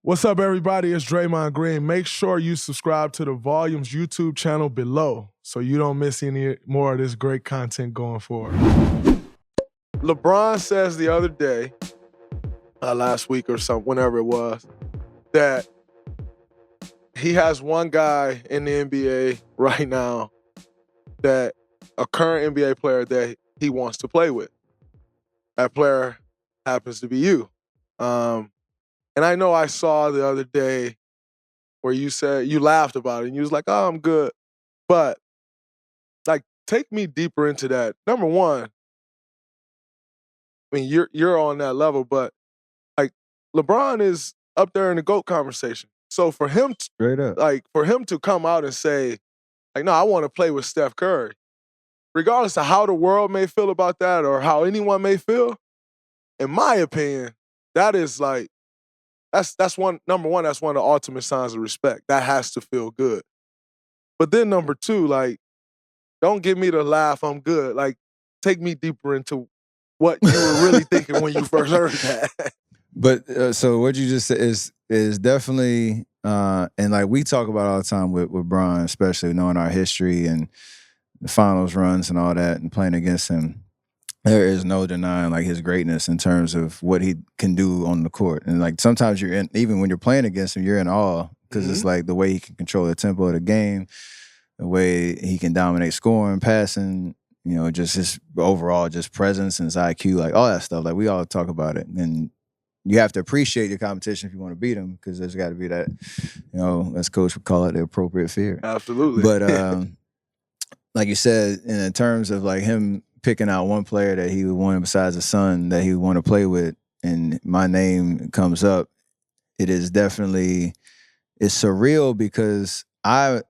What's up, everybody? It's Draymond Green. Make sure you subscribe to the Volumes YouTube channel below so you don't miss any more of this great content going forward. LeBron says the other day, last week or something, whenever it was, that he has one guy in the NBA right now, that a current NBA player that he wants to play with. That player happens to be you. And I know I saw the other day where you said, you laughed about it and you was like, oh, I'm good. But like, take me deeper into that. Number one, I mean, you're on that level, but like LeBron is up there in the GOAT conversation. So for him, Straight up, for him to come out and say, like, no, I want to play with Steph Curry, regardless of how the world may feel about that or how anyone may feel, in my opinion, that is like, that's one, number one, that's one of the ultimate signs of respect. That has to feel good. But then number two, like, don't get me to laugh, I'm good. Like, take me deeper into what you were really thinking when you first heard that. But so what you just said is definitely, and like we talk about all the time with Bron, especially knowing our history and the finals runs and all that, and playing against him. There is no denying like his greatness in terms of what he can do on the court. And like sometimes you're in, even when you're playing against him, you're in awe because it's like the way he can control the tempo of the game, the way he can dominate scoring, passing, you know, just his overall just presence and his IQ, like all that stuff. Like we all talk about it. And you have to appreciate your competition if you want to beat him, because there's got to be that, you know, as coach would call it, the appropriate fear. Absolutely. But like you said, in terms of like him picking out one player that he would want besides his son that he would want to play with, and my name comes up, it is definitely, it's surreal because I'll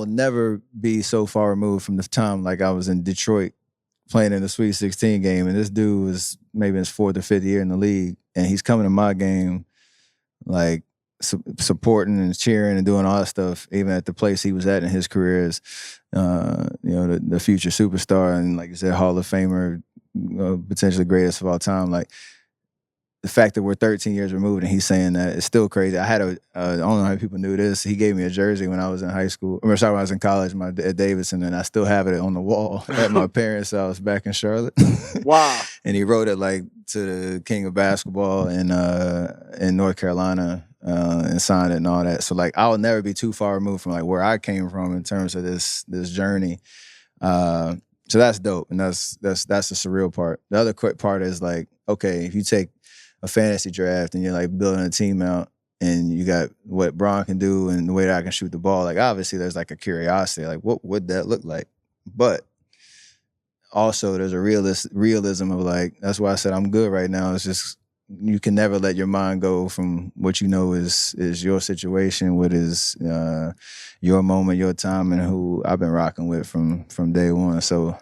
never be so far removed from the time like I was in Detroit playing in the Sweet 16 game, and this dude was maybe in his 4th or 5th year in the league, and he's coming to my game like supporting and cheering and doing all that stuff, even at the place he was at in his career as, you know, the future superstar and, like you said, Hall of Famer, potentially greatest of all time. Like, the fact that we're 13 years removed and he's saying that is still crazy. I had I don't know how people knew this. He gave me a jersey when I was in high school. Or sorry, when I was in college, at Davidson, and I still have it on the wall at my parents' house back in Charlotte. Wow. And he wrote it like to the king of basketball in North Carolina and signed it and all that. So like I'll never be too far removed from like where I came from in terms of this journey. So that's dope, and that's the surreal part. The other quick part is like, okay, if you take a fantasy draft and you're like building a team out and you got what Bron can do and the way that I can shoot the ball, like obviously there's like a curiosity, like what would that look like? But also there's a realism of like, that's why I said I'm good right now. It's just, you can never let your mind go from what you know is your situation, what is your moment, your time, and who I've been rocking with from day one. So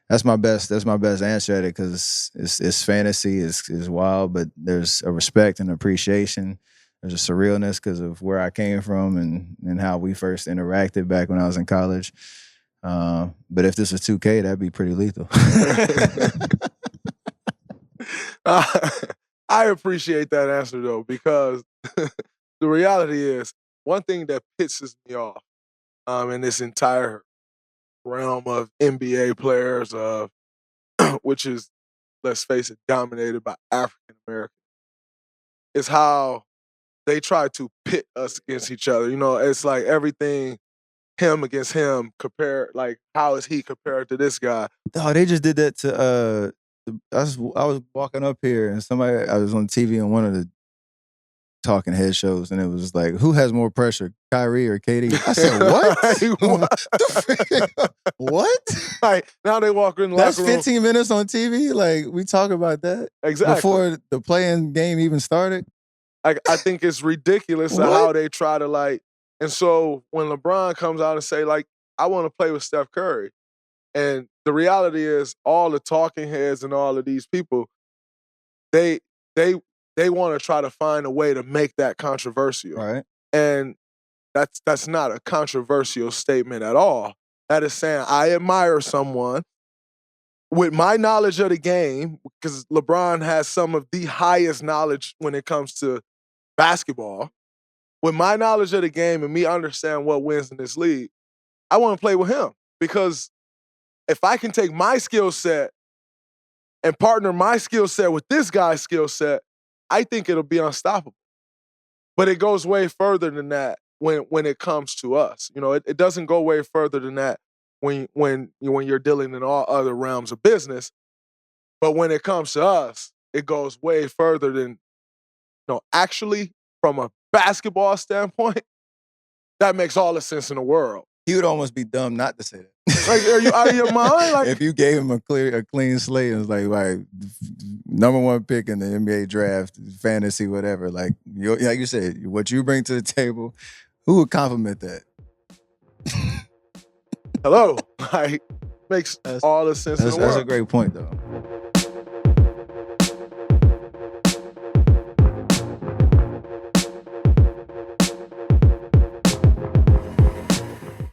that's my best answer at it, because it's fantasy, it's wild, but there's a respect and appreciation. There's a surrealness because of where I came from and how we first interacted back when I was in college. But if this was 2K, that'd be pretty lethal. I appreciate that answer though, because the reality is, one thing that pisses me off in this entire realm of NBA players, which is, let's face it, dominated by African Americans, is how they try to pit us against each other. You know, it's like everything him against him, compare, like, how is he compared to this guy? Oh, they just did that to I was walking up here and I was on TV on one of the talking head shows, and it was like, who has more pressure, Kyrie or KD? I said, what? What? Like, now they walk in the That's locker room. 15 minutes on TV? Like, we talk about that? Exactly. Before the playing game even started? I think it's ridiculous how they try to, like, and so when LeBron comes out and say, like, I want to play with Steph Curry, and the reality is all the talking heads and all of these people, they want to try to find a way to make that controversial. Right. And that's not a controversial statement at all. That is saying, I admire someone with my knowledge of the game, because LeBron has some of the highest knowledge when it comes to basketball, with my knowledge of the game and me understand what wins in this league, I want to play with him. Because if I can take my skill set and partner my skill set with this guy's skill set, I think it'll be unstoppable. But it goes way further than that when it comes to us. You know, it doesn't go way further than that when you're dealing in all other realms of business. But when it comes to us, it goes way further than, actually, from a basketball standpoint, that makes all the sense in the world. He would almost be dumb not to say that. Like, are you out of your mind? Like, if you gave him a clean slate and was like, right, number 1 pick in the NBA draft, fantasy, whatever, like you said, what you bring to the table, who would compliment that? Hello. Like, makes all the sense in the world. That's a great point, though.